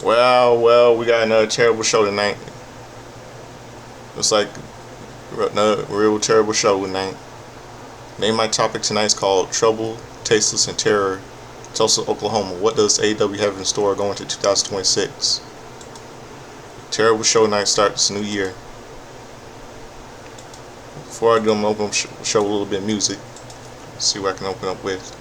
Well, we got another terrible show tonight. It's like another real terrible show tonight. Name my topic tonight is called Trouble, Tasteless, and Terror, Tulsa, Oklahoma. What does AEW have in store going to 2026? Terrible show night starts new year. Before I do, I'm gonna show a little bit of music. See what I can open up with.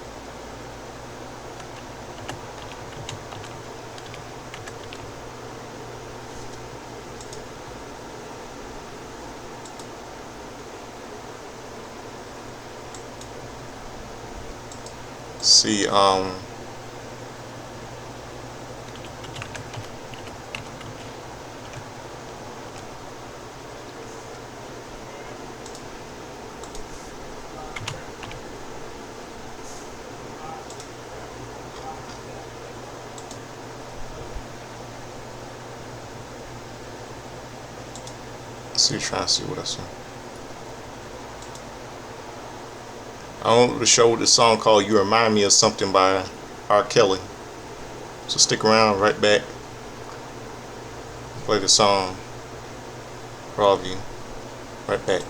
See, trying to see what I saw. I want to show the song called "You Remind Me of Something" by R. Kelly. So stick around, right back. Play the song for all of you. Right back.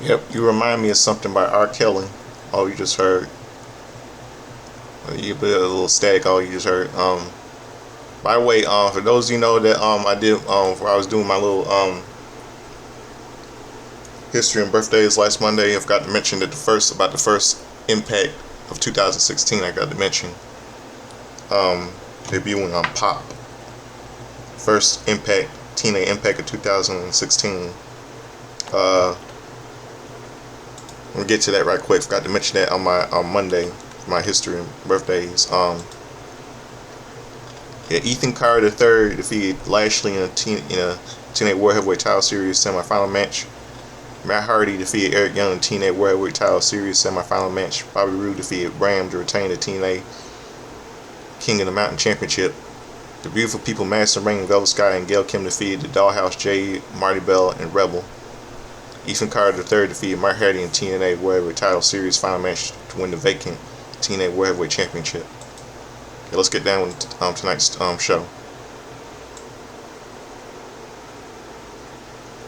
Yep, you remind me of something by R. Kelly. Oh, you just heard. You put a little static. All you just heard. By the way, for those of you know that I did where I was doing my little history and birthdays last Monday, I forgot to mention that the first impact of 2016. I got to mention debuting on Pop. First impact, TNA Impact of 2016. We'll get to that right quick. Forgot to mention that on Monday, my history and birthdays. Ethan Carter III defeated Lashley in a TNA World Heavyweight Title Series semifinal match. Matt Hardy defeated Eric Young in the TNA World Heavyweight Title Series semifinal match. Bobby Roode defeated Bram to retain the TNA King of the Mountain Championship. The Beautiful People, Madison Rain, Velvet Sky, and Gail Kim defeated the Dollhouse, Jade, Marty Bell, and Rebel. Ethan Carter III defeated Mark Hardy in TNA World Heavyweight Title Series final match to win the vacant TNA World Heavyweight Championship. Okay, let's get down with tonight's show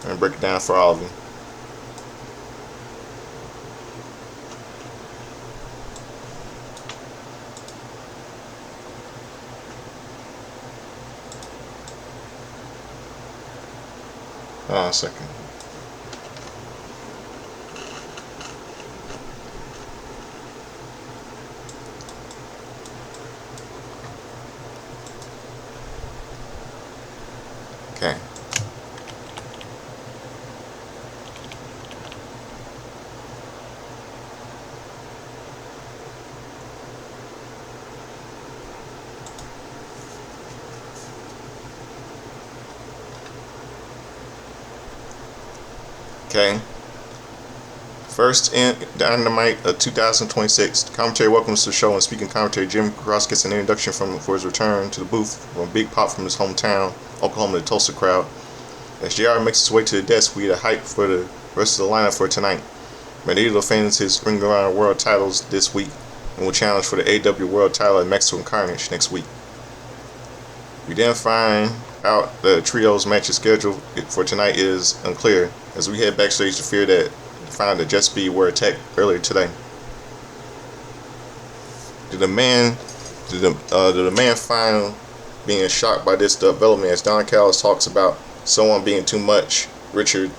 and break it down for all of you. Hold on a second. Okay. Okay. First in Dynamite of 2026. Commentary welcomes to the show, and speaking commentary, Jim Cross gets an introduction for his return to the booth from a big pop from his hometown, Oklahoma, the Tulsa crowd. As JR makes his way to the desk, we get a hype for the rest of the lineup for tonight. Magneto defends his Ring of Honor World titles this week and will challenge for the AEW World title at Mexico and Carnage next week. We then find out the trios matches schedule for tonight is unclear as we head backstage to find that Just B were attacked earlier today. Did the man find being shocked by this development as Don Callis talks about someone being too much Richard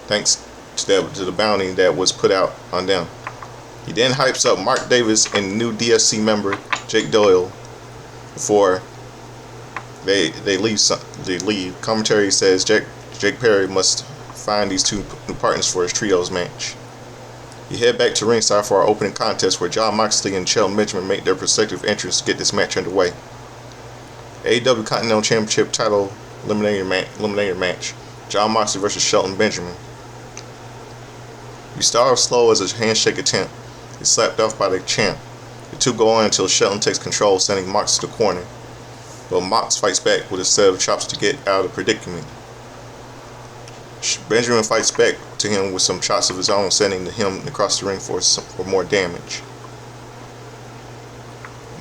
thanks to the bounty that was put out on them. He then hypes up Mark Davis and new DSC member Jake Doyle before they leave. Commentary says Jake Perry must find these two new partners for his trios match. We head back to ringside for our opening contest where Jon Moxley and Shelton Benjamin make their prospective entrance to get this match underway. AEW Continental Championship title eliminator match. Jon Moxley versus Shelton Benjamin. We start off slow as a handshake attempt is slapped off by the champ. The two go on until Shelton takes control, sending Mox to the corner. But Mox fights back with a set of chops to get out of the predicament. Benjamin fights back to him with some shots of his own, sending him across the ring for more damage.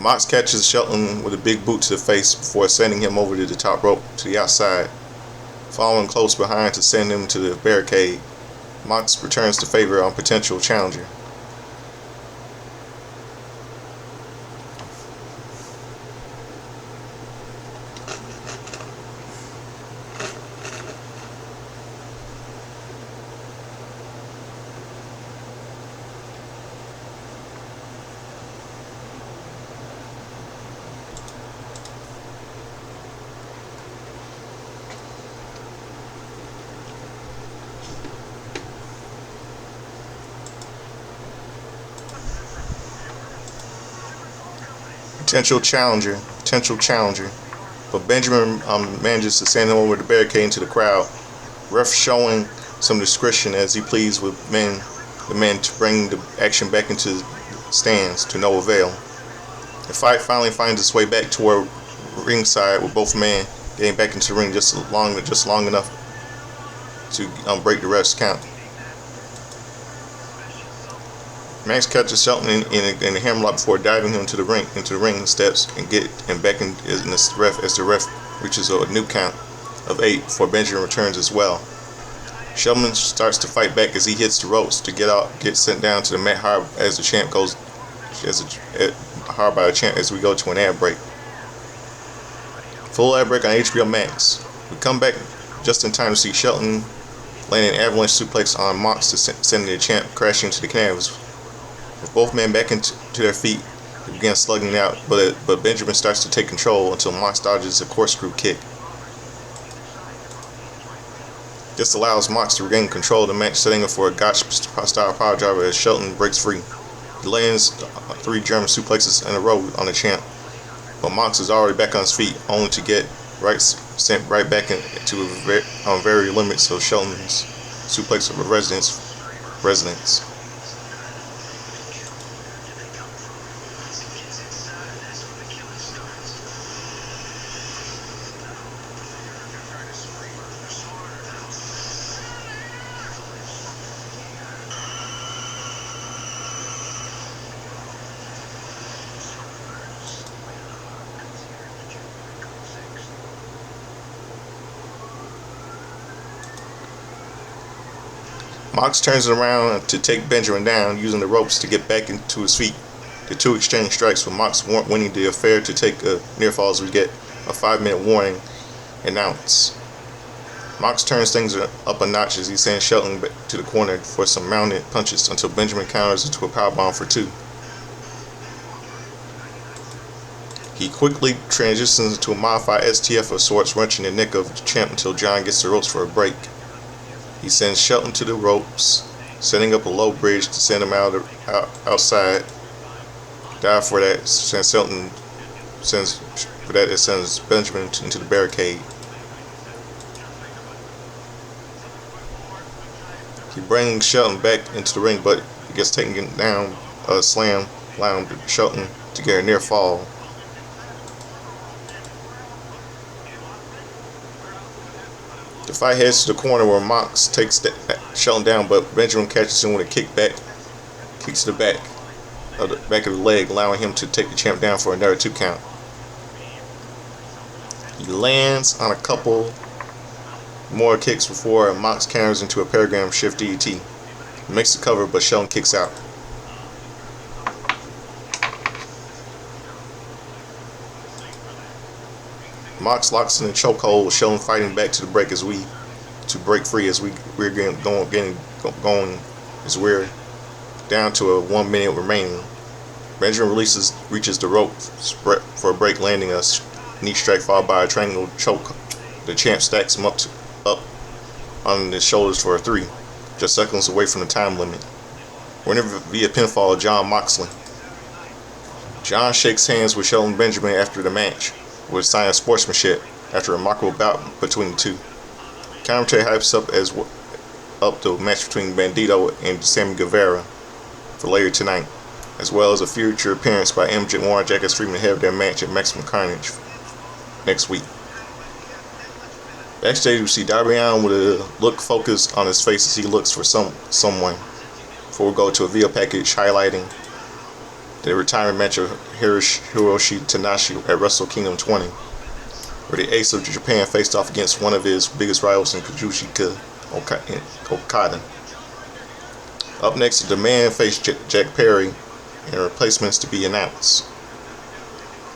Mox catches Shelton with a big boot to the face before sending him over to the top rope to the outside. Following close behind to send him to the barricade, Mox returns the favor on potential challenger. Potential challenger. But Benjamin manages to send him over the barricade into the crowd. Ref showing some discretion as he pleads with the men to bring the action back into the stands to no avail. The fight finally finds its way back toward ringside with both men getting back into the ring just long enough to break the ref's count. Max catches Shelton in a hammerlock before diving him into the ring steps and back in the ref as the ref reaches a new count of 8 before Benjamin returns as well. Shelton starts to fight back as he hits the ropes to get sent down to the mat hard as the champ goes hard by the champ as we go to an ad break. Full ad break on HBO Max. We come back just in time to see Shelton landing an avalanche suplex on Mox to send the champ crashing to the canvas. With both men back into their feet, they begin slugging out, but Benjamin starts to take control until Mox dodges a corkscrew kick. This allows Mox to regain control of the match, setting up for a gotch-style power driver as Shelton breaks free. He lands 3 German suplexes in a row on the champ, but Mox is already back on his feet, only to get sent right back into very limits of Shelton's suplex of resonance. Mox turns it around to take Benjamin down, using the ropes to get back into his feet. The two exchange strikes, with Mox winning the affair to take a near fall as we get a 5-minute warning announced. Mox turns things up a notch as he sends Shelton to the corner for some mounted punches until Benjamin counters into a powerbomb for 2. He quickly transitions into a modified STF of sorts, wrenching the neck of the champ until John gets the ropes for a break. He sends Shelton to the ropes, setting up a low bridge to send him outside. Dive for that, it sends Benjamin into the barricade. He brings Shelton back into the ring, but he gets taken down, slam, allowing Shelton to get a near fall. The fight heads to the corner where Mox takes Shelton down, but Benjamin catches him with a kicks to the back of the leg, allowing him to take the champ down for another 2 count. He lands on a couple more kicks before Mox counters into a paragram shift DDT. He makes the cover, but Shelton kicks out. Mox locks in the chokehold with Shelton fighting back to break free as we're going as we're down to a 1 minute remaining. Benjamin reaches the rope for a break, landing a knee strike followed by a triangle choke. The champ stacks him up on his shoulders for a 3, just seconds away from the time limit. Winner via pinfall, John Moxley. John shakes hands with Shelton Benjamin after the match, with a sign of sportsmanship after a remarkable bout between the two. Commentary hypes up the match between Bandito and Sammy Guevara for later tonight, as well as a future appearance by MJ Warren Jackass Freeman ahead of their match at Maximum Carnage next week. Backstage, we see Darby Allin with a look focused on his face as he looks for someone. Before we go to a video package highlighting the retirement match of Hiroshi Tanahashi at Wrestle Kingdom 20, where the ace of Japan faced off against one of his biggest rivals in Kazuchika Okada. Up next, the man faced Jack Perry and replacements to be announced.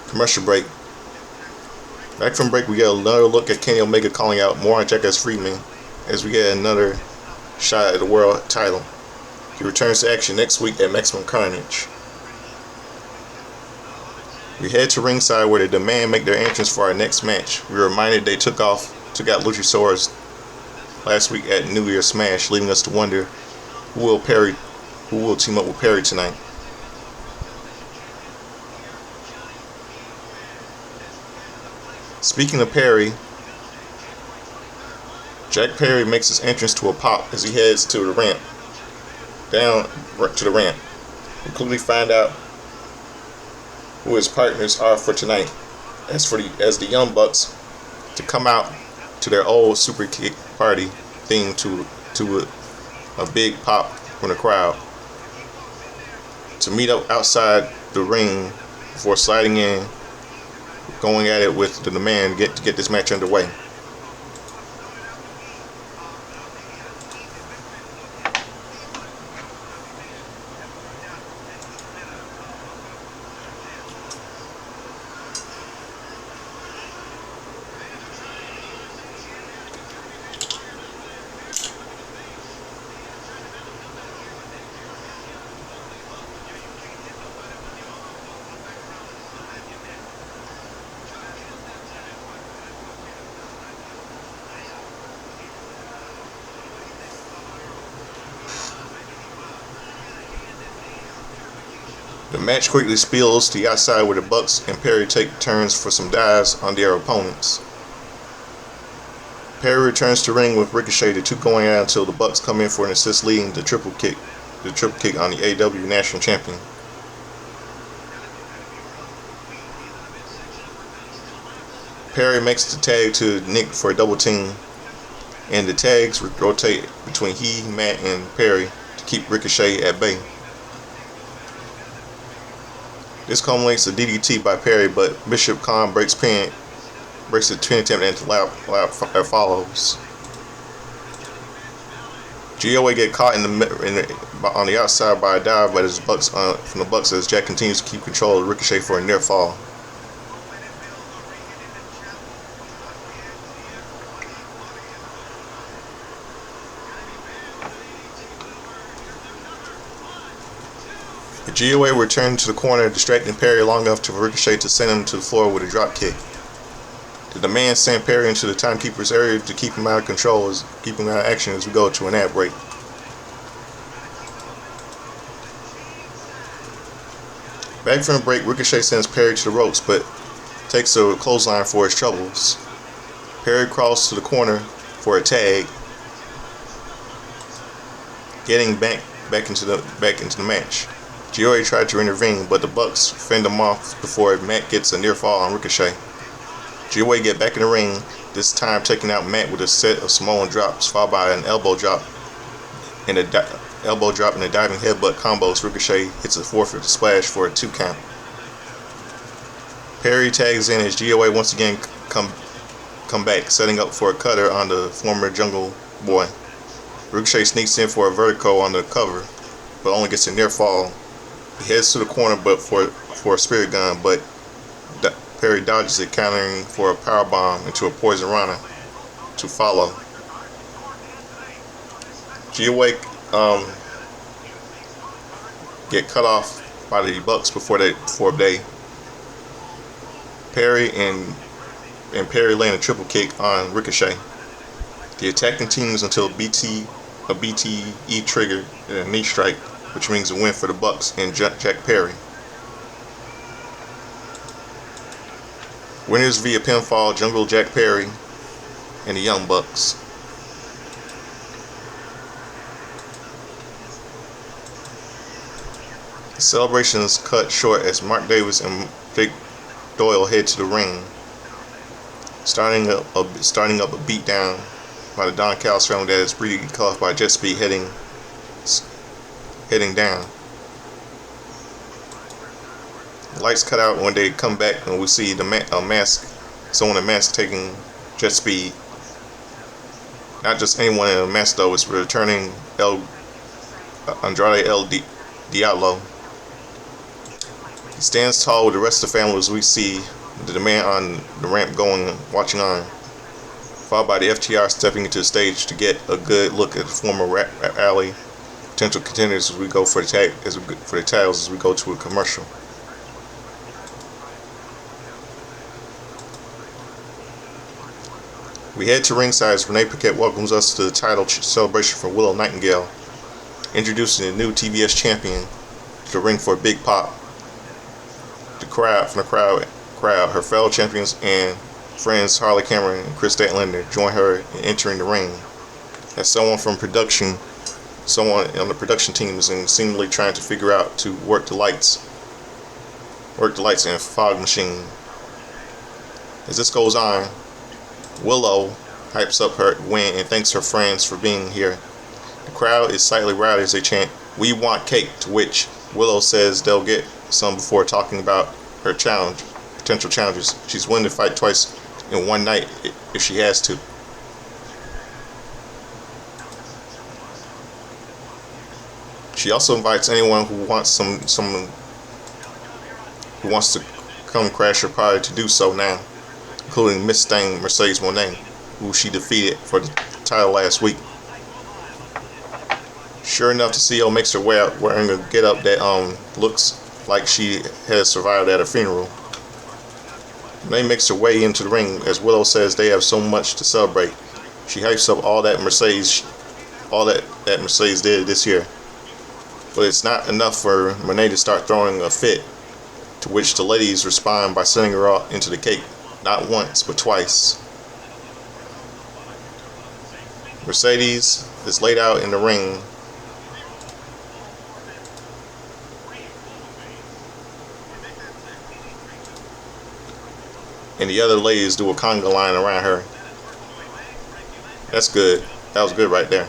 Commercial break. Back from break, we get another look at Kenny Omega calling out Warren Jackass Freeman as we get another shot at the world title. He returns to action next week at Maximum Carnage. We head to ringside where the Demand make their entrance for our next match. We are reminded they took out Luchasaurus last week at New Year's Smash, leaving us to wonder who will team up with Perry tonight. Speaking of Perry, Jack Perry makes his entrance to a pop as he heads to the ramp. Down to the ramp. We quickly find out who his partners are for tonight, as the Young Bucks to come out to their old Super Kick party theme to a big pop from the crowd, to meet up outside the ring before sliding in, going at it with the Demand to get this match underway. The match quickly spills to the outside where the Bucks and Perry take turns for some dives on their opponents. Perry returns to ring with Ricochet, the two going out until the Bucks come in for an assist, leading the triple kick on the AEW National Champion. Perry makes the tag to Nick for a double team, and the tags rotate between he, Matt, and Perry to keep Ricochet at bay. This culminates a DDT by Perry, but Bishop Khan breaks the pin attempt and loud follows. GOA get caught on the outside by a dive from the Bucks as Jack continues to keep control of Ricochet for a near fall. The GOA returned to the corner, distracting Perry long enough for Ricochet to send him to the floor with a drop kick. The demand sent Perry into the timekeeper's area to keep him out of control, keep him out of action as we go to an ad break. Back from the break, Ricochet sends Perry to the ropes, but takes a clothesline for his troubles. Perry crawls to the corner for a tag, getting back into the match. GOA tried to intervene, but the Bucks fend him off before Matt gets a near fall on Ricochet. GOA get back in the ring, this time taking out Matt with a set of Samoan drops, followed by an elbow drop and a diving headbutt combos. Ricochet hits a forfeit splash for a 2 count. Perry tags in as GOA once again come back, setting up for a cutter on the former Jungle Boy. Ricochet sneaks in for a vertical on the cover, but only gets a near fall. He heads to the corner for a spirit gun, but Perry dodges it, countering for a powerbomb into a poison rana to follow. GOA get cut off by the Bucks before they Perry and Perry land a triple kick on Ricochet. The attack continues until a BTE trigger and a knee strike, which means a win for the Bucks and Jack Perry. Winners via pinfall: Jungle Jack Perry and the Young Bucks. The celebration is cut short as Mark Davis and Jake Doyle head to the ring, starting up a beatdown by the Don Callis family that is briefly caused by Jet Speed heading down. Lights cut out when they come back, and we see someone in a mask taking Jet Speed. Not just anyone in a mask though; it's returning Andrade El Diablo. He stands tall with the rest of the family as we see the man on the ramp watching on, followed by the FTR stepping into the stage to get a good look at the former Alley potential contenders as we go for the titles as we go to a commercial. We head to ringside as Renee Paquette welcomes us to the title celebration for Willow Nightingale, introducing the new TBS champion to the ring for a big pop. The crowd, her fellow champions and friends Harley Cameron and Chris Statlander join her in entering the ring. As someone on the production team is seemingly trying to figure out to work the lights and fog machine. As this goes on, Willow hypes up her win and thanks her friends for being here. The crowd is slightly rowdy as they chant, "We want cake," to which Willow says they'll get some before talking about her potential challenges. She's willing to fight twice in one night if she has to. She also invites anyone who wants who wants to come crash her party to do so now, including Miss Thing Mercedes Moné, who she defeated for the title last week. Sure enough, the CEO makes her way out wearing a getup that looks like she has survived at a funeral. They makes her way into the ring as Willow says they have so much to celebrate. She hypes up all that Mercedes did this year. but it's not enough for Monet to start throwing a fit, to which the ladies respond by sending her out into the cake, not once, but twice. Mercedes is laid out in the ring. And the other ladies do a conga line around her. That's good. That was good right there.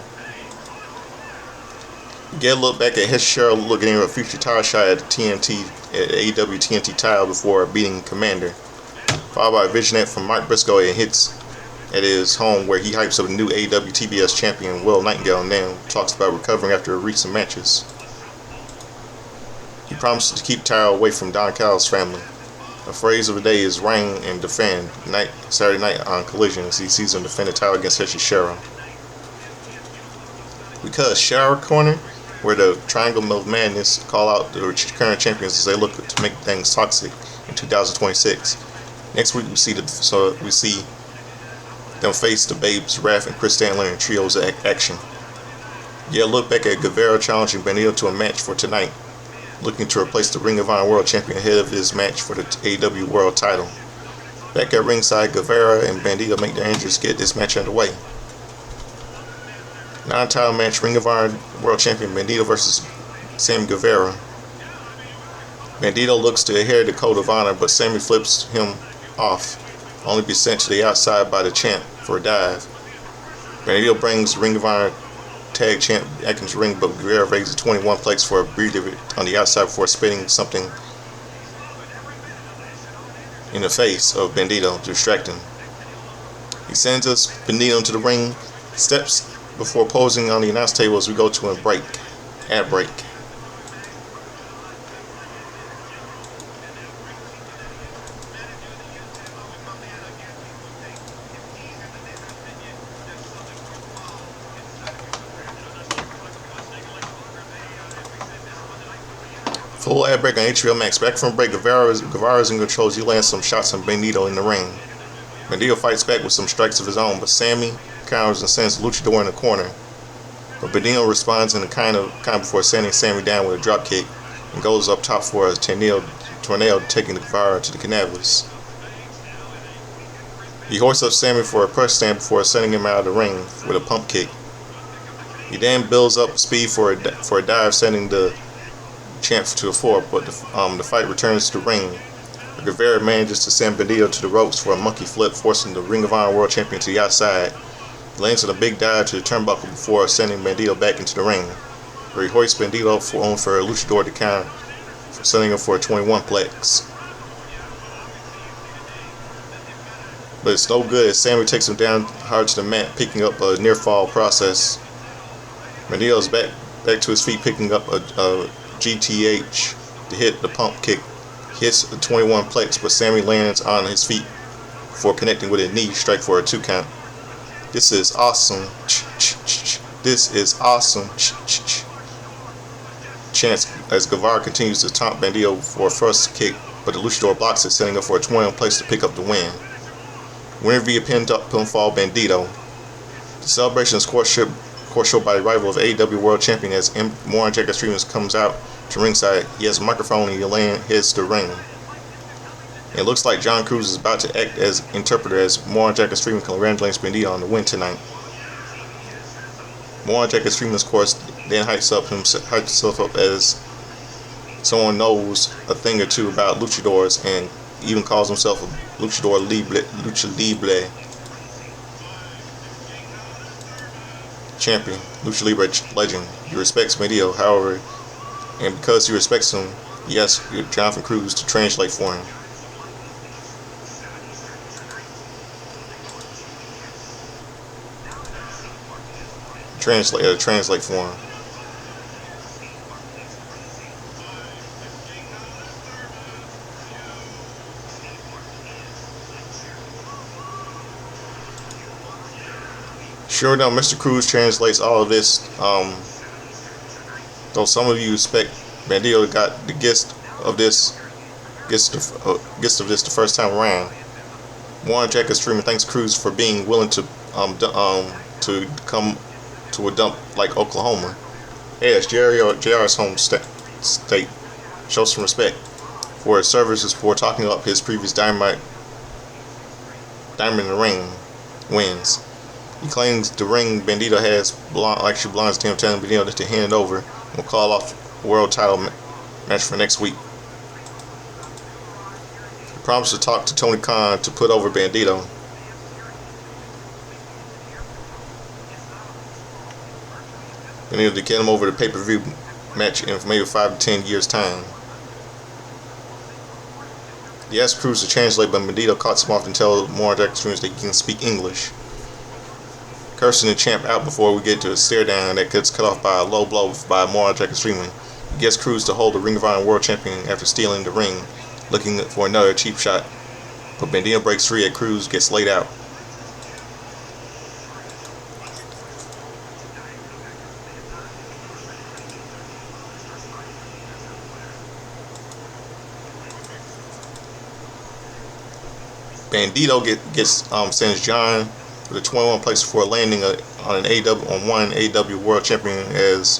Get a look back at Cheryl looking at a future title shot at the AEW TNT title before beating Commander. Followed by a visionette from Mark Briscoe and hits at his home where he hypes up a new AEW TBS champion Will Nightingale and then talks about recovering after recent matches. He promises to keep title away from Don Callis' family. A phrase of the day is reign and defend. Saturday night on Collision as he sees him defend the title against Cheryl. Because Shower Corner, where the Triangle of Madness call out the current champions as they look to make things toxic in 2026. Next week we see them face the Babes, Wrath, and Chris Stanley in trios action. Yeah, look back at Guevara challenging Benito to a match for tonight, looking to replace the Ring of Honor World Champion ahead of his match for the AEW World Title. Back at ringside, Guevara and Bandito make their entrance get this match underway. Non-title match, Ring of Honor World Champion Bandito versus Sammy Guevara. Bandito looks to adhere to the Code of Honor, but Sammy flips him off, only be sent to the outside by the champ for a dive. Bandito brings Ring of Honor tag champ back into the ring, but Guevara raises 21 plates for a breather on the outside before spitting something in the face of Bandito to distract him. He sends us Bandito into the ring, steps before posing on the announce table as we go to a break. Ad break. Full ad break on HBO Max. Back from break, Guevara's in control as he lands some shots on Bandito in the ring. Bandito fights back with some strikes of his own, but Sammy counters and sends Luchador in the corner. But Bandito responds in the kind before sending Sammy down with a drop kick and goes up top for a tornado taking Guevara to the canavas. He hoists up Sammy for a press stand before sending him out of the ring with a pump kick. He then builds up speed for a dive, sending the champ to the floor, but the fight returns to the ring. Guevara manages to send Bandito to the ropes for a monkey flip, forcing the Ring of Honor World Champion to the outside. He lands on a big dive to the turnbuckle before sending Bandito back into the ring, where he hoists Bandito for a luchador to counter, sending him for a 21 plex. But it's no good as Sammy takes him down hard to the mat, picking up a near fall process. Bandito's back to his feet, picking up a GTH to hit the pump kick. Hits a 21 plex, but Sammy lands on his feet before connecting with a knee strike for a 2 count. This is awesome. This is awesome. Chance as Guevara continues to taunt Bandito for a first kick, but the luchador blocks it, setting up for a 21 plex to pick up the win. Winner via pinfall Bandito. The celebration is course show by the rival of AEW World Champion as Moran Jack Extremist comes out to ringside. He has a microphone and he heads to the ring. It looks like John Cruz is about to act as interpreter as Moran Jack Extremist congratulates Bandito on the win tonight. Moran Jack Extremist, of course, then hypes himself up as someone knows a thing or two about luchadors and even calls himself a luchador lucha libre champion, lucha libre legend. He respects Bandito, however, and because he respects him, he asks Jonathan Cruz to translate for him. Translate for him. Sure enough, Mr. Cruz translates all of this. Though some of you expect Bandito got the gist of this the first time around. Warren Jack is streaming thanks Cruz for being willing to come to a dump like Oklahoma. Yes, JR's home state. Show some respect for his services for talking up his previous Diamond in the Ring wins. He claims the ring Bandito has actually belongs to him, telling Bandito to hand it over and will call off the world title match for next week. He promised to talk to Tony Khan to put over Bandito. Bandito to get him over the pay-per-view match in maybe 5 to 10 years' time. He asked Cruz to translate, but Bandito cuts him off and tells more extremes that he can speak English. Cursing the champ out before we get to a stare down that gets cut off by a low blow by Jack Extremely. He gets Cruz to hold the Ring of Honor World Champion after stealing the ring, looking for another cheap shot. But Bandito breaks free and Cruz gets laid out. Bandito sends John with a 21 place for landing on one AEW World Champion as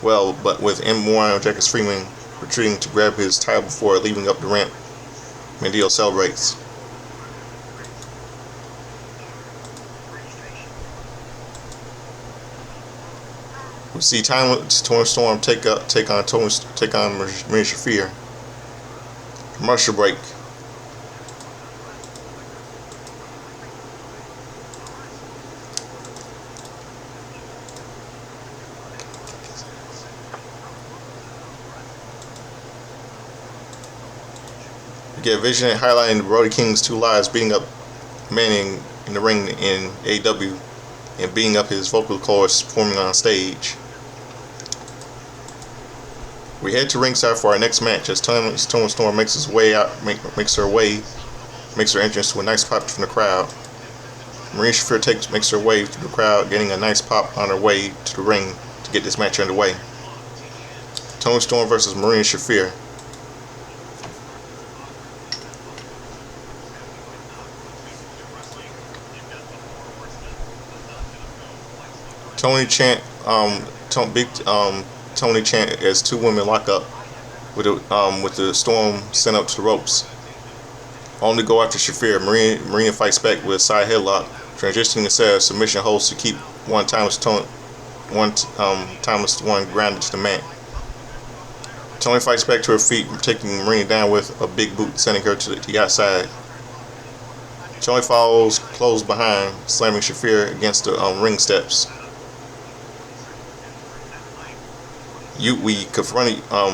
well, but with M1 Jack Freeman retreating to grab his title before leaving up the ramp. Bandito celebrates. We see Tony Storm take on Marina Shafir. Commercial break. We get Vision highlighting Brody King's 2 lives beating up Manning in the ring in AEW and beating up his vocal cords performing on stage. We head to ringside for our next match as Tony Storm makes her entrance to a nice pop from the crowd. Marina Shafir makes her way through the crowd, getting a nice pop on her way to the ring to get this match underway. Tony Storm versus Marina Shafir. Tony chant as 2 women lock up with the Storm sent up to the ropes. Only go after Shafir. Marina fights back with a side headlock, transitioning instead of submission holds to keep one timeless one grounded to the mat. Tony fights back to her feet, taking Marina down with a big boot, sending her to the outside. Tony follows close behind, slamming Shafir against the ring steps. We confronted by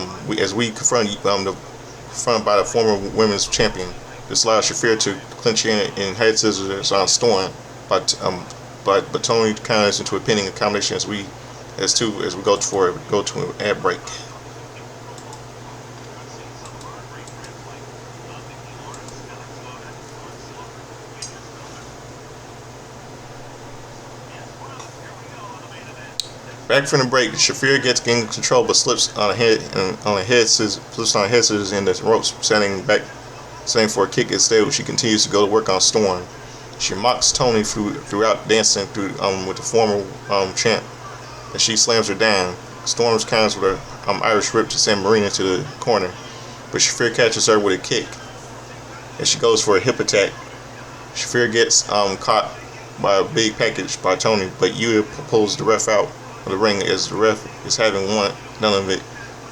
the former women's champion. This allows Shafir to clinch in head scissors on Storm, but Tony counters into a pinning combination as we go to an ad break. Back from the break, Shafir gains control but slips on a head scissors in the ropes, setting for a kick instead. She continues to go to work on Storm. She mocks Tony throughout dancing with the former champ as she slams her down. Storm counters with her Irish whip to send Marina to the corner, but Shafir catches her with a kick as she goes for a hip attack. Shafir gets caught by a big package by Tony, but Yuta pulls the ref out of the ring as the ref is having none of it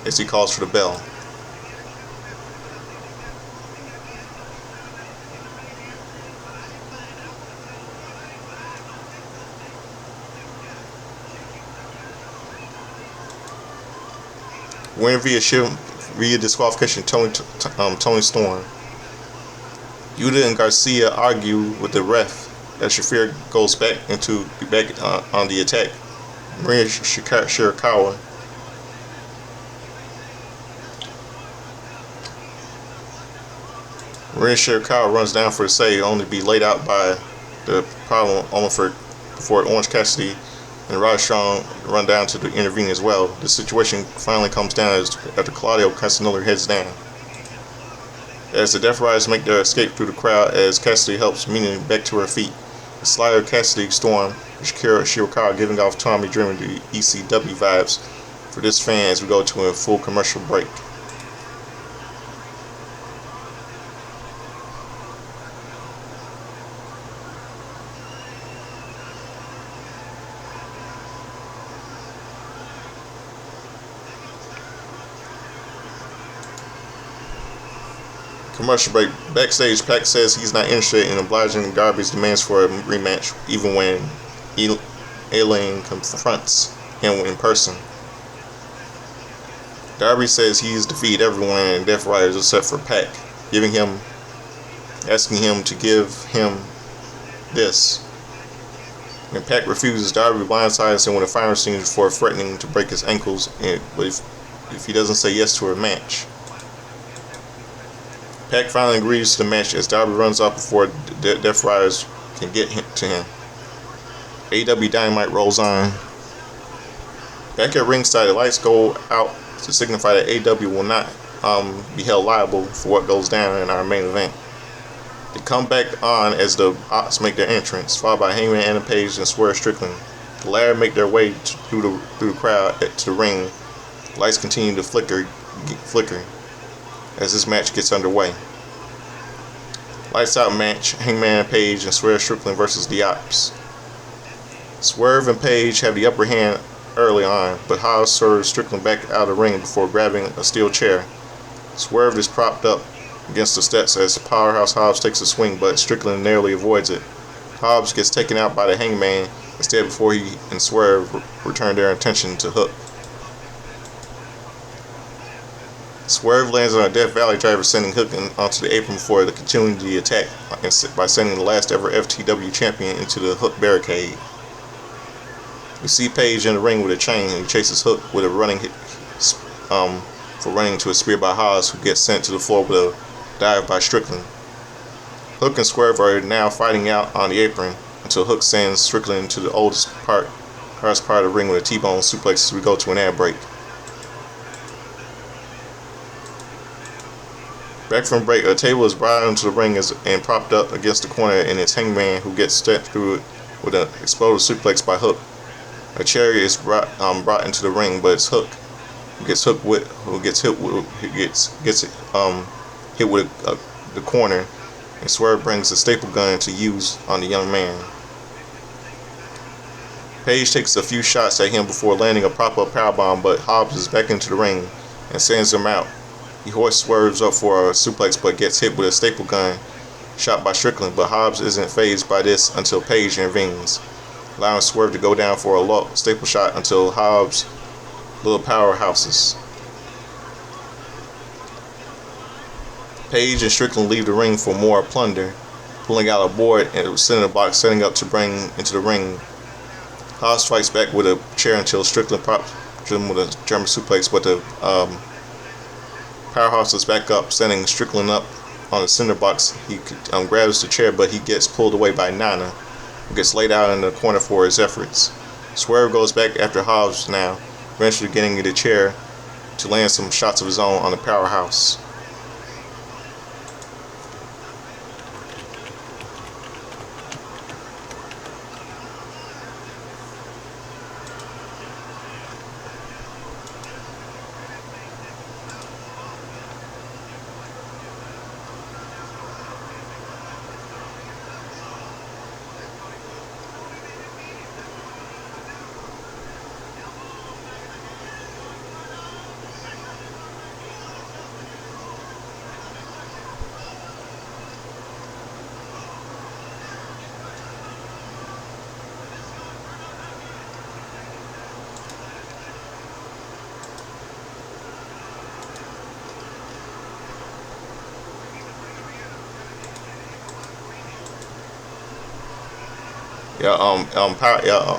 as he calls for the bell. Win via disqualification, Tony Storm. Yuta and Garcia argue with the ref as Shafir goes back on the attack. Marina Shirakawa runs down for the save, only to be laid out by the problem before Orange Cassidy and Rod Strong run down to intervene as well. The situation finally comes down after Claudio Castagnoli heads down. As the Death Riders make their escape through the crowd as Cassidy helps Mina back to her feet. The Slider Cassidy Storm, Shirakawa giving off Tommy Dreamer the ECW vibes, for this fan as we go to a full commercial break. Commercial break. Backstage, Pac says he's not interested in obliging Darby's demands for a rematch, even when Elaine confronts him in person. Darby says he's defeated everyone in Death Riders except for Pac, asking him to give him this. When Pac refuses, Darby blindsides him with a fire scene for threatening to break his ankles, but if he doesn't say yes to a match. Pac finally agrees to the match as Darby runs off before Death Riders can get to him. AEW Dynamite rolls on. Back at ringside, the lights go out to signify that AEW will not be held liable for what goes down in our main event. They come back on as the Ops make their entrance, followed by Hangman Adam Page and Swerve Strickland. The latter make their way through the crowd to the ring. Lights continue to flicker as this match gets underway. Lights out match, Hangman Page and Swerve Strickland versus the Ops. Swerve and Page have the upper hand early on, but Hobbs serves Strickland back out of the ring before grabbing a steel chair. Swerve is propped up against the steps as Powerhouse Hobbs takes a swing, but Strickland narrowly avoids it. Hobbs gets taken out by the Hangman instead before he and Swerve return their attention to Hook. Swerve lands on a Death Valley driver, sending Hook onto the apron before continuing the attack by sending the last ever FTW champion into the Hook barricade. We see Page in the ring with a chain, and he chases Hook with a running hit for running into a spear by Hobbs, who gets sent to the floor with a dive by Strickland. Hook and Swerve are now fighting out on the apron until Hook sends Strickland into the hardest part of the ring with a T-bone suplex as we go to an ad break. Back from break, a table is brought into the ring and propped up against the corner, and it's Hangman who gets stepped through it with an explosive suplex by Hook. A chariot is brought into the ring, but it's Hook who gets hit with the corner, and Swerve brings a staple gun to use on the young man. Page takes a few shots at him before landing a pop-up powerbomb, but Hobbs is back into the ring and sends him out. He hoists Swerve up for a suplex, but gets hit with a staple gun shot by Strickland, but Hobbs isn't fazed by this until Page intervenes, allowing Swerve to go down for a staple shot until Hobbs' little powerhouses. Page and Strickland leave the ring for more plunder, pulling out a board and a cinder box, setting up to bring into the ring. Hobbs fights back with a chair until Strickland props him with a German suplex, but the Powerhouse is back up, sending Strickland up on the cinder box. He grabs the chair, but he gets pulled away by Nana, who gets laid out in the corner for his efforts. Swerve goes back after Hobbs now, eventually getting the chair to land some shots of his own on the Powerhouse.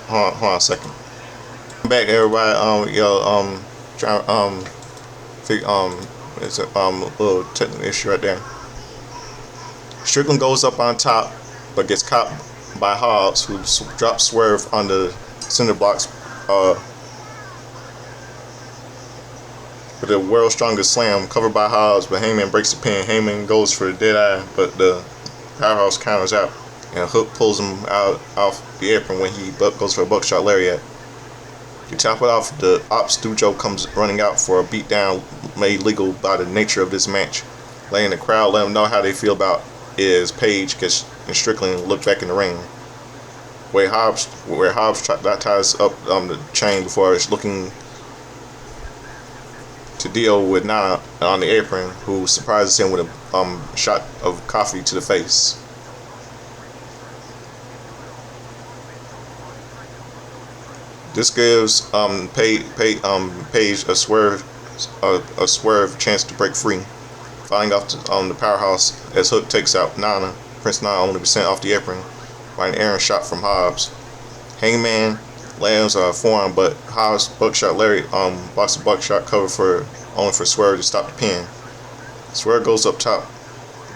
Hold on a second. I'm back, everybody. It's a little technical issue right there. Strickland goes up on top, but gets caught by Hobbs, who drops Swerve on the cinder blocks with the world's strongest slam, covered by Hobbs, but Hangman breaks the pin. Hangman goes for the dead eye, but the Powerhouse counters out, and Hook pulls him out off the apron when he goes for a buckshot lariat. To top it off, the Ops Dujo comes running out for a beatdown made legal by the nature of this match. Letting the crowd let them know how they feel about it as Paige gets and Strickland look back in the ring. Where Hobbs ties up the chain before it's looking to deal with Nana on the apron, who surprises him with a shot of coffee to the face. This gives Paige a swerve chance to break free, fighting off the powerhouse as Hook takes out Nana. Prince Nana only be sent off the apron by an errant shot from Hobbs. Hangman lands a forearm, but Hobbs buckshot Larry blocks the buckshot cover only for Swerve to stop the pin. Swerve goes up top,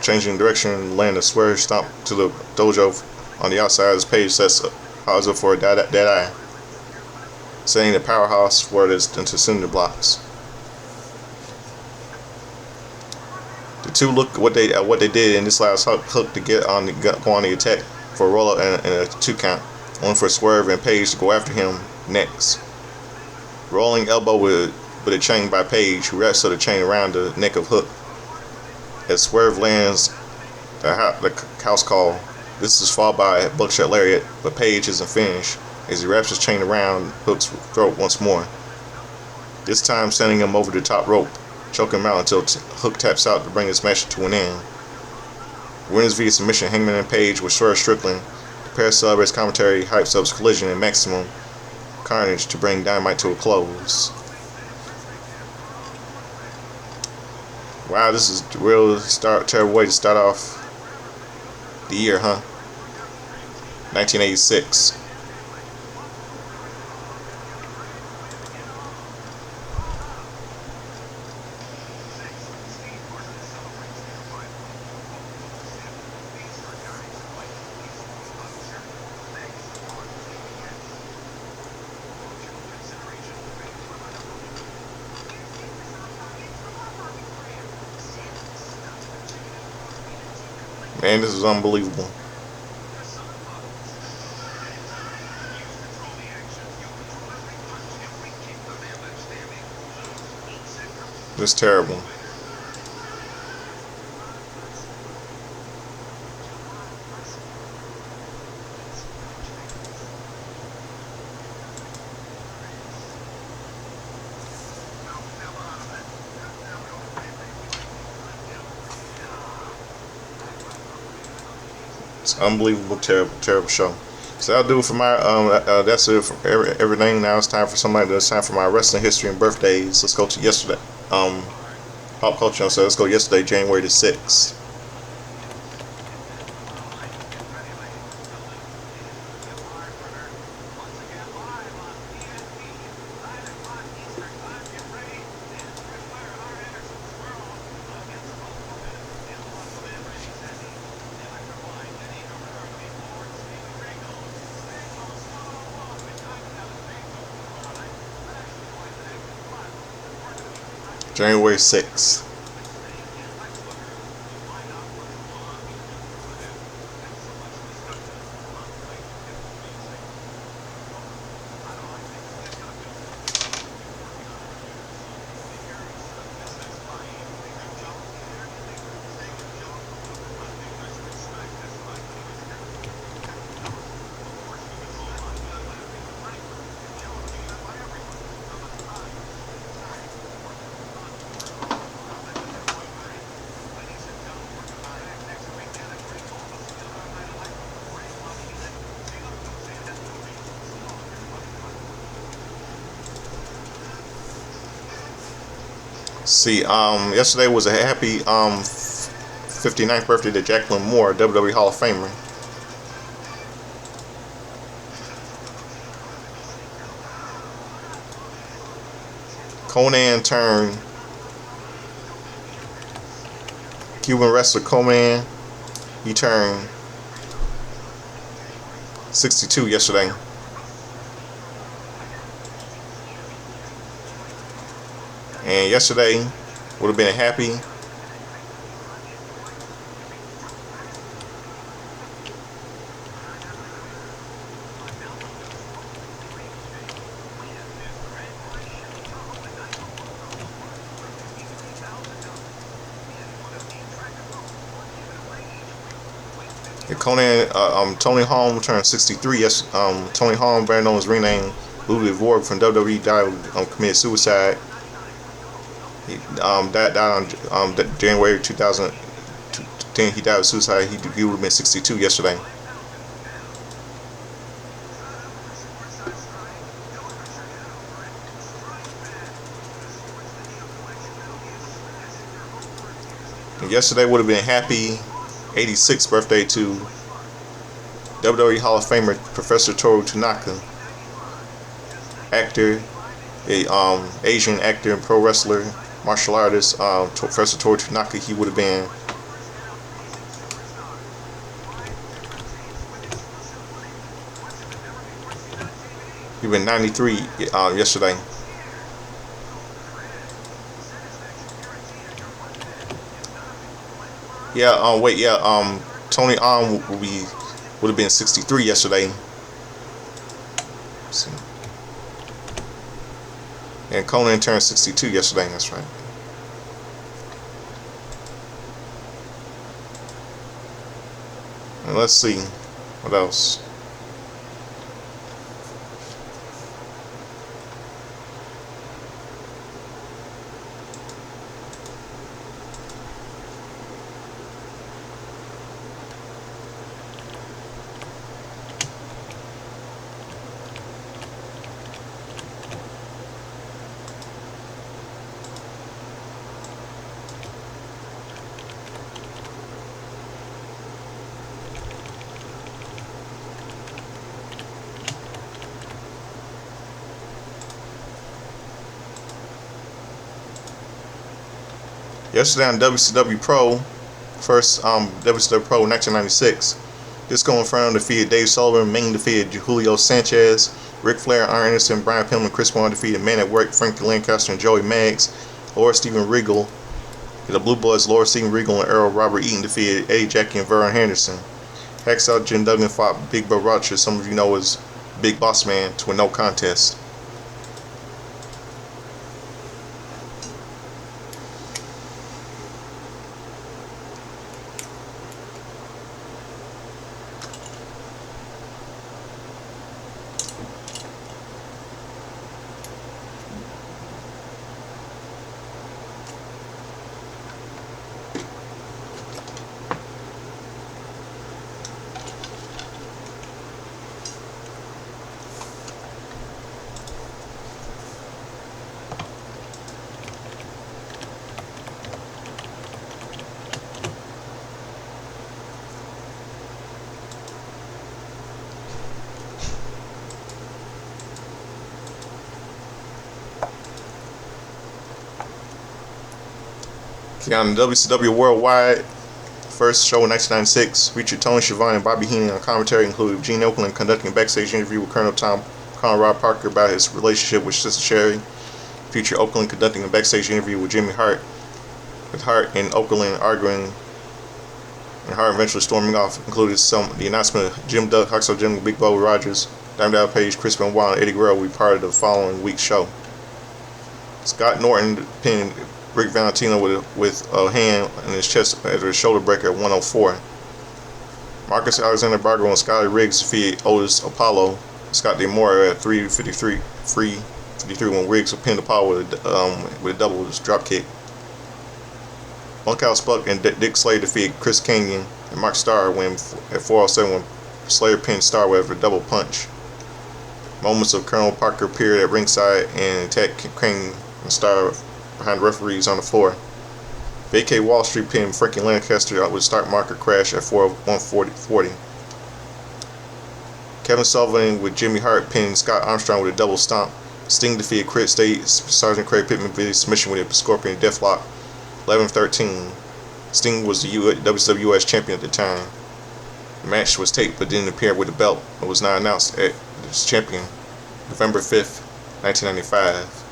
changing direction, landing a Swerve stomp to the dojo on the outside as Paige sets Hobbs up for a dead eye, sending the powerhouse Swerve into cinder blocks. The two look what they did in this last hook to go on the attack for a roll up and a 2 count, only for Swerve and Paige to go after him next. Rolling elbow with a chain by Paige, who wraps the chain around the neck of Hook. As Swerve lands the house call, this is followed by a buckshot lariat, but Paige isn't finished as he wraps his chain around Hook's throat once more. This time sending him over the top rope, choking him out until Hook taps out to bring his match to an end. Winners via submission, Hangman and Paige with Swerve Strickland. The pair celebrates commentary, hypes up Collision and Maximum Carnage to bring Dynamite to a close. Wow, this is a real terrible way to start off the year, huh? 1986. Man, this is unbelievable. This is terrible. It's unbelievable, terrible show. So that'll do it for my that's it for everything. Now it's time for my wrestling history and birthdays. Let's go to yesterday. Pop culture. So let's go yesterday, January the 6th. January 6th. See, yesterday was a happy 59th birthday to Jacqueline Moore, WWE Hall of Famer. Conan turned Cuban wrestler Conan. He turned 62 yesterday. And yesterday would have been a happy Tony Holm turned 63. Yes, Tony Holm, better known as renamed Ludwig Vorg from WWE, died committed suicide. He died on January 2010. He died of suicide. He would have been 62 yesterday. And yesterday would have been happy 86th birthday to WWE Hall of Famer Professor Toru Tanaka, actor, Asian actor and pro wrestler, martial artist. Professor Toru Tanaka, he would have been he been 93 yesterday. Yeah, wait, yeah, Tony would have been 63 yesterday. Let's see. And Conan turned 62 yesterday, that's right. And let's see what else. Yesterday on WCW Pro, first WCW Pro 1996, Disco Inferno defeated Dave Sullivan, Ming defeated Julio Sanchez, Ric Flair, Arn Anderson, Brian Pillman, Chris Benoit defeated Man at Work, Frankie Lancaster, and Joey Maggs. Laura Steven Regal, the Blue Bloods, Laura Steven Regal and Earl Robert Eaton defeated Eddie Jackie and Vernon Henderson. Hacksaw Jim Duggan fought Big Bill Roger, some of you know as Big Boss Man, to a no contest. Okay, on the WCW Worldwide, first show in 1996 featured Tony Schiavone and Bobby Heenan on commentary, included Gene Okerlund conducting a backstage interview with Colonel Conrad Parker about his relationship with Sister Sherry. Featured Okerlund conducting a backstage interview with Jimmy Hart, with Hart and Okerlund arguing, and Hart eventually storming off. Included the announcement of Jim Duck, Hacksaw Jim, Big Bo Rogers, Diamond Dallas Page, Chris Benoit, and Eddie Guerrero will be part of the following week's show. Scott Norton pinned Rick Valentino with a hand in his chest after a shoulder breaker at 104. Marcus Alexander Bargo and Scotty Riggs defeated Otis Apollo, Scott D'Amore at 353 when Riggs pinned Apollo with a double drop kick. Bunkhouse Buck and Dick Slater defeated Chris Kanyon and Mark Starr at 407 when Slater pinned Starr with a double punch. Moments of Colonel Parker appeared at ringside and attacked Kanyon and Starr behind the referees on the floor. Vacay Wall Street pinned Frankie Lancaster with a start marker crash at 140. Kevin Sullivan with Jimmy Hart pinned Scott Armstrong with a double stomp. Sting defeated Sergeant Craig Pittman via submission with a Scorpion Deathlock 11-13. Sting was the WWS champion at the time. The match was taped but didn't appear with the belt and was not announced as champion November 5th, 1995.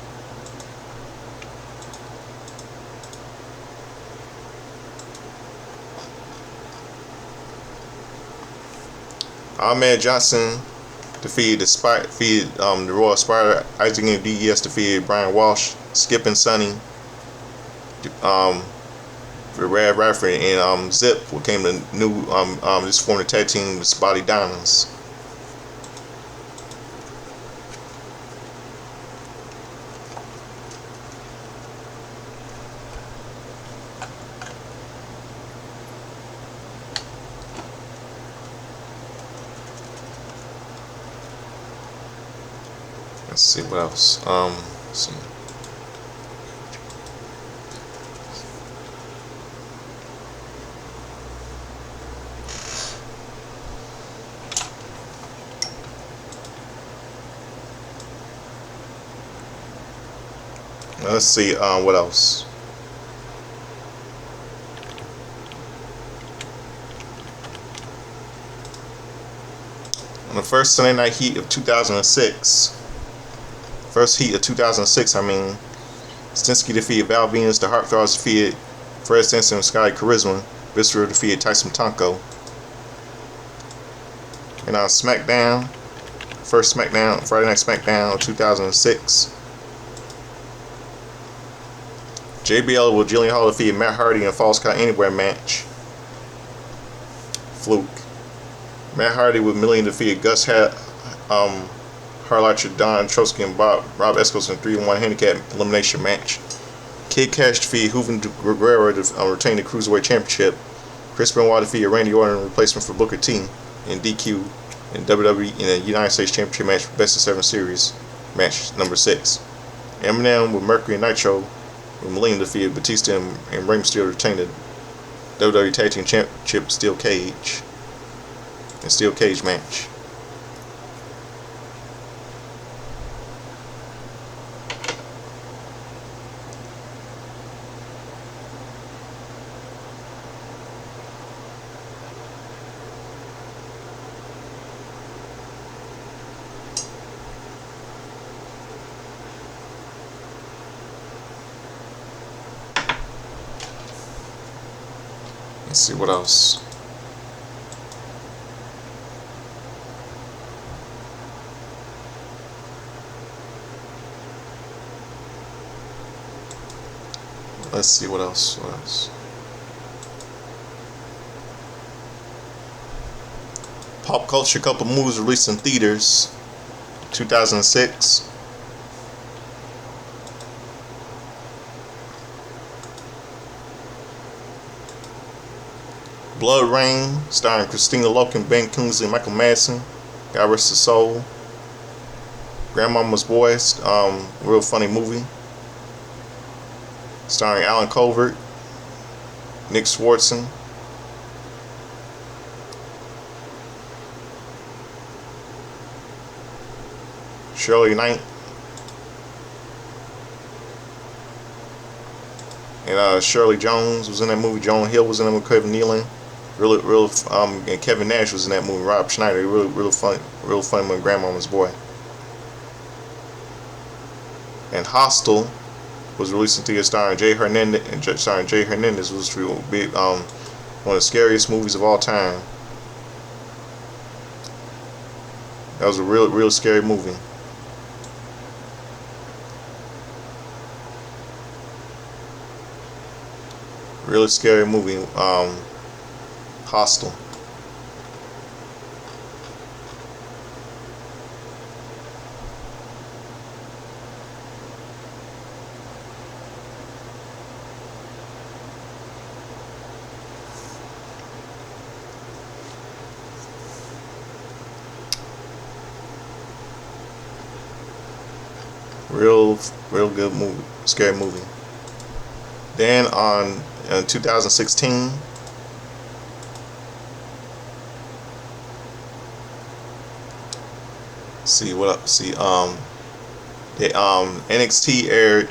Ahmed Johnson defeated the Royal Spider. Isaac and DES defeated Brian Walsh. Skip and Sonny Rad Radford and Zip became the new just formed a tag team, the Spotty Diamonds. Let's see what else. Let's see. Let's see. What else? On the first Sunday Night Heat of 2006. First heat of 2006, Stinsky defeated Val Venus, the Heartthrobs defeated Fred Stenson and Scotty Charisma, Viscera defeated Tyson Tonko. And on SmackDown, first SmackDown, Friday Night SmackDown of 2006, JBL with Jillian Hall defeated Matt Hardy in a Falls Count Anywhere match. Fluke. Matt Hardy with Million defeated Gus Harlacher, Don Trotsky, and Rob Escos in a 3-1 handicap elimination match. Kid Cash defeated Juven Guerrero to retain the Cruiserweight Championship. Chris Benoit defeated Randy Orton in replacement for Booker T in DQ in WWE in a United States Championship match for Best of 7 Series match number 6. Eminem with Mercury and Nitro with Millennium defeated Batista and Rey Mysterio to retain the WWE Tag Team Championship Steel Cage match. Let's see what else. Let's see what else. Pop culture, couple movies released in theaters. 2006. Blood Rain, starring Christina Loken, Ben Kingsley, and Michael Madsen. God rest his soul. Grandmama's Boy, real funny movie. Starring Alan Covert, Nick Swartzen. Shirley Knight. And Shirley Jones was in that movie. Joan Hill was in that movie. Kevin Nealon. And Kevin Nash was in that movie. Rob Schneider, real funny with Grandmama's Boy. And Hostel was released in theaters, starring Jay Hernandez, was big, one of the scariest movies of all time. That was a real scary movie. Really scary movie. Hostel. Real good movie, scary movie. Then in 2016, the NXT aired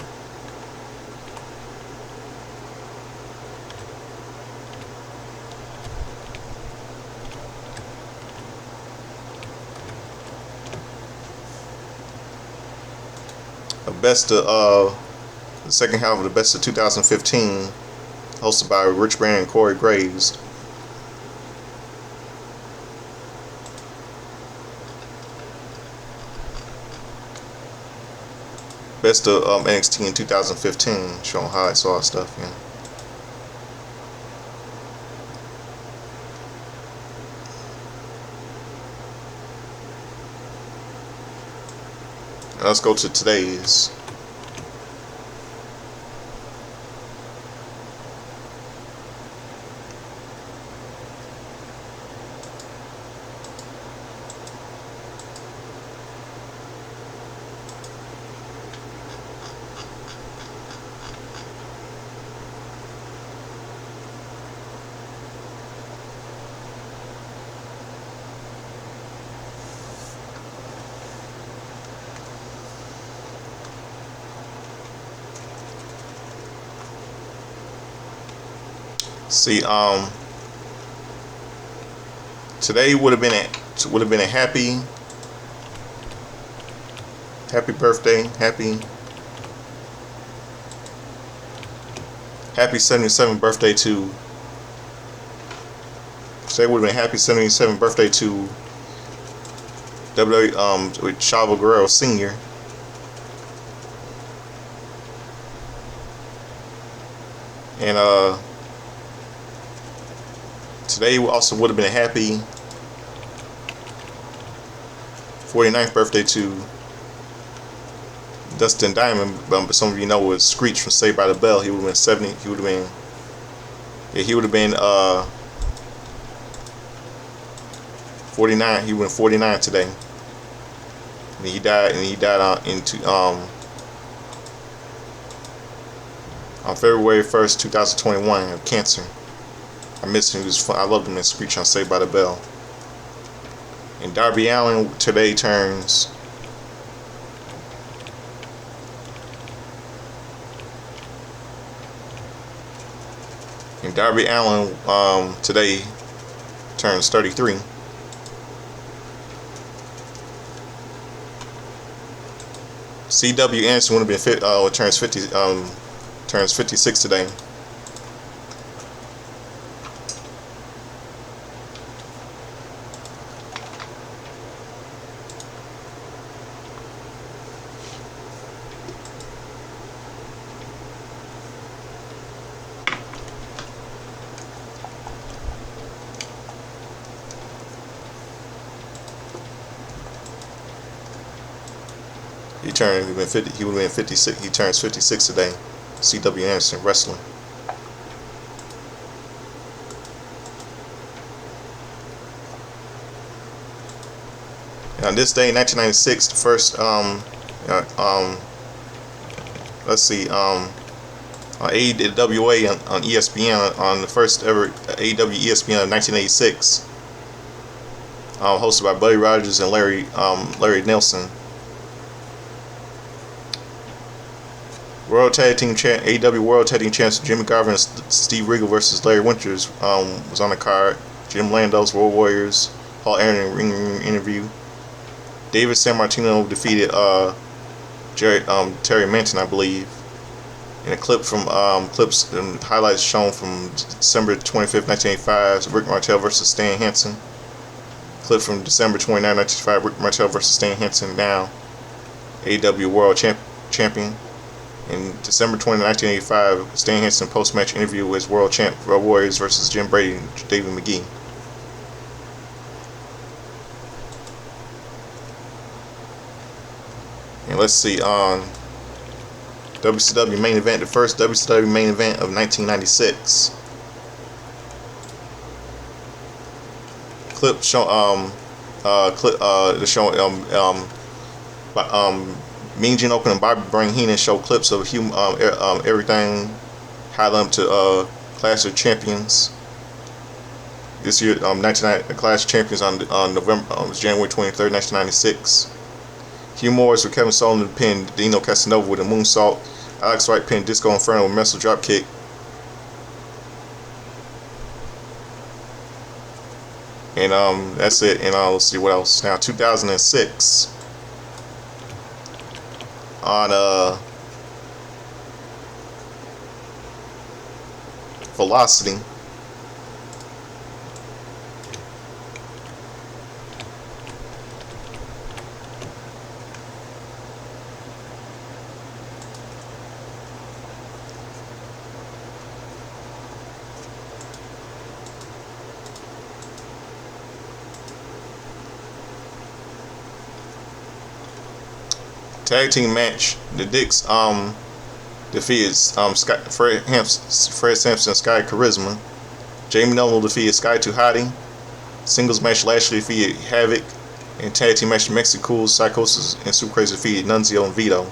the second half of the Best of 2015, hosted by Rich Brand and Corey Graves. Best of NXT in 2015, showing highlights, all that stuff. Yeah. And let's go to today's. See, today would have been a happy birthday, happy 77th birthday to. Today would have been a happy 77th birthday to WWE with Chavo Guerrero Sr. And today also would have been a happy 49th birthday to Dustin Diamond, but some of you know was Screech from Saved by the Bell. He would have been 70. He would have been 49. He went 49 today. And he died on February 1st, 2021 of cancer. I miss him. He was fun. I loved him in Screech on Saved by the Bell. And Darby Allin today turns 33. C.W. Anderson would have been turns 56 today. He would have been 56. He turns 56 today. C.W. Anderson, wrestling. And on this day, 1996, the first let's see, on AEW on ESPN, on the first ever AEW ESPN of 1986, hosted by Buddy Rogers and Larry Nelson. AEW World Tag Team Champs Jimmy Garvin and Steve Regal versus Larry Winters was on the card. Jim Landos, Road Warriors, Paul Aaron ring interview. David Sammartino defeated Terry Manton, I believe. In a clip from clips and highlights shown from December 25th, 1985, Rick Martel versus Stan Hansen. Clip from December 29th, 1985, Rick Martel versus Stan Hansen, now AEW World Champion. In December 20, 1985, Stan Hansen post-match interview with World Champ Road Warriors versus Jim Brady and David McGee. And let's see, on WCW main event, the first WCW main event of 1996. Clip show Mean Gene Okerlund and Bobby Brain Heenan show clips of everything, highlight them to Clash of Champions. This year, Clash of Champions on January 23rd, 1996. Hugh Morris with Kevin Sullivan pinned Dino Casanova with a moonsault. Alex Wright pinned Disco Inferno with a Mental Dropkick. And that's it. And let's see what else. Now 2006. On Velocity. Tag team match: the Dicks defeated Fred Sampson, Sky Charisma. Jamie Noble defeated Sky Too Hottie. Singles match: Lashley defeated Havoc. And tag team match: Mexico, Psychosis, and Super Crazy defeated Nunzio and Vito.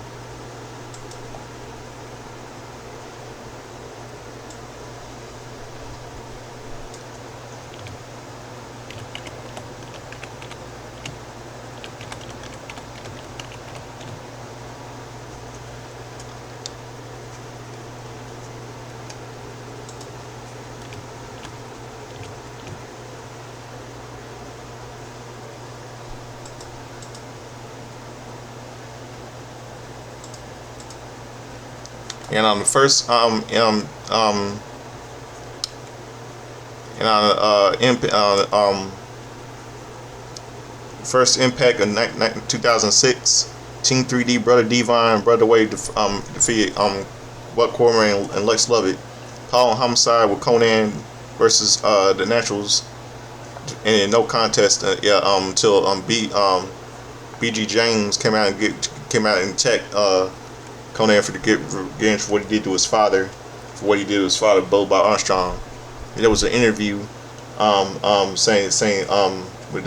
And on the first first Impact of 2006, Team 3D, Brother Devon, Brother Wade defeated Buck Corbin and Lex Lovett. Paul and Homicide with Conan versus the Naturals, and no contest until BG James came out and attacked Conan for what he did to his father, Bo by Armstrong. And there was an interview saying with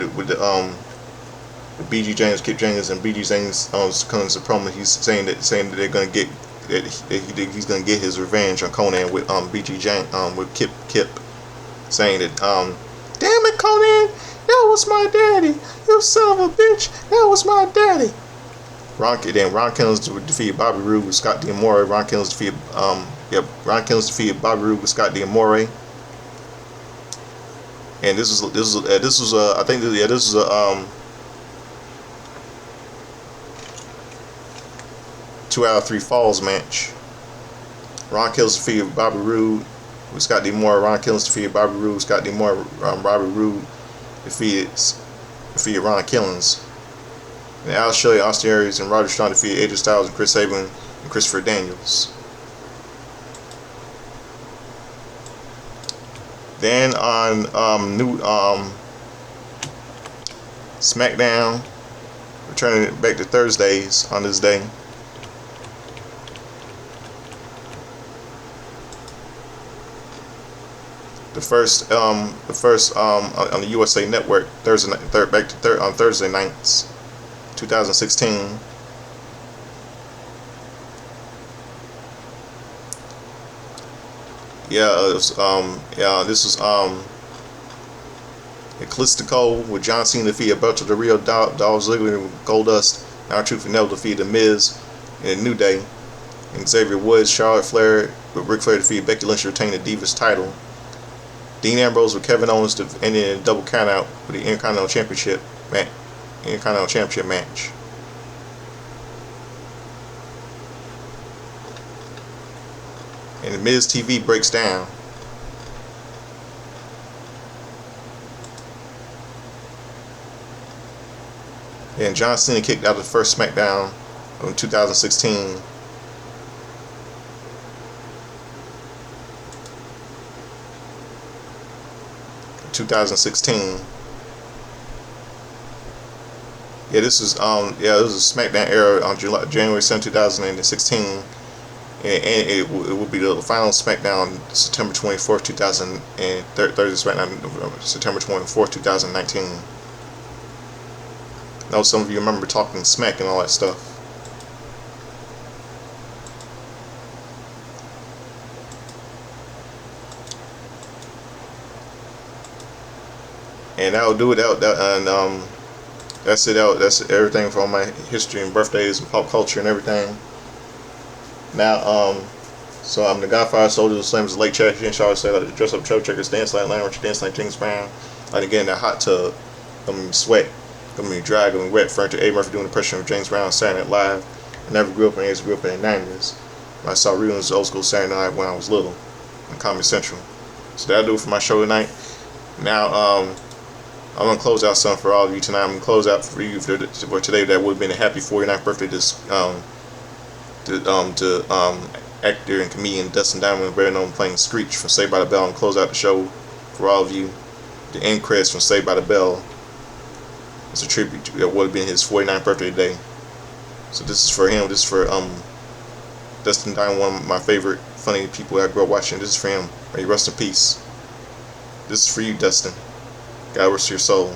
BG James, Kip James, and BG James coming to the promo. He's saying that they're gonna get he's gonna get his revenge on Conan with BG James with Kip saying that damn it, Conan, that was my daddy, you son of a bitch, that was my daddy. Ron Killings defeated Bobby Roode with Scott D'Amore. Ron Killings defeated Bobby Roode with Scott D'Amore. And this was I think this was a 2 out of 3 falls match. Ron Killings defeated Bobby Roode with Scott D'Amore. Ron Killings defeated Bobby Roode with Scott D'Amore. Bobby Roode defeated Ron Killings. And Al Shelley, Austin Aries, and Roger Strong defeated AJ Styles and Chris Sabin and Christopher Daniels. Then on SmackDown, returning it back to Thursdays on this day. The first on the USA Network on Thursday nights. 2016. This was Eclistico with John Cena defeated Alberto Del Rio, Dolph Ziggler with Goldust, Now Truth and Neville defeated The Miz in New Day, and Xavier Woods, Charlotte Flair with Ric Flair defeated Becky Lynch to retain the Divas title. Dean Ambrose with Kevin Owens ended in a double countout with the Intercontinental Championship match. And the Miz TV breaks down. And John Cena kicked out of the first SmackDown in 2016. This was a SmackDown era on January 7, 2016, and it will be the final SmackDown September 24th, 2030 SmackDown September 24th, 2019. I know some of you remember talking smack and all that stuff. And that'll do it out. That's it out. That's everything for all my history and birthdays and pop culture and everything. Now, so I'm the Godfather, Soldier, the same as the late Chad Shaw said, like dress up show checkers, dance like Lionel Richie, dance like James Brown. Like again, that hot tub, gonna be sweat, gonna be dry, gonna be wet. Referring to A. Murphy doing the impression of James Brown on Saturday Night Live. I never grew up in the 80s, grew up in the 90s. I saw reruns of old school Saturday Night when I was little on Comedy Central. So that'll do it for my show tonight. Now, I'm going to close out something for all of you tonight. I'm going to close out for you for today. That would have been a happy 49th birthday to actor and comedian Dustin Diamond, better known playing Screech from Saved by the Bell. And close out the show for all of you. The end credits from Saved by the Bell. It's a tribute to what would have been his 49th birthday today. So this is for him. This is for Dustin Diamond, one of my favorite funny people I grew up watching. This is for him. May you rest in peace. This is for you, Dustin. God rest your soul.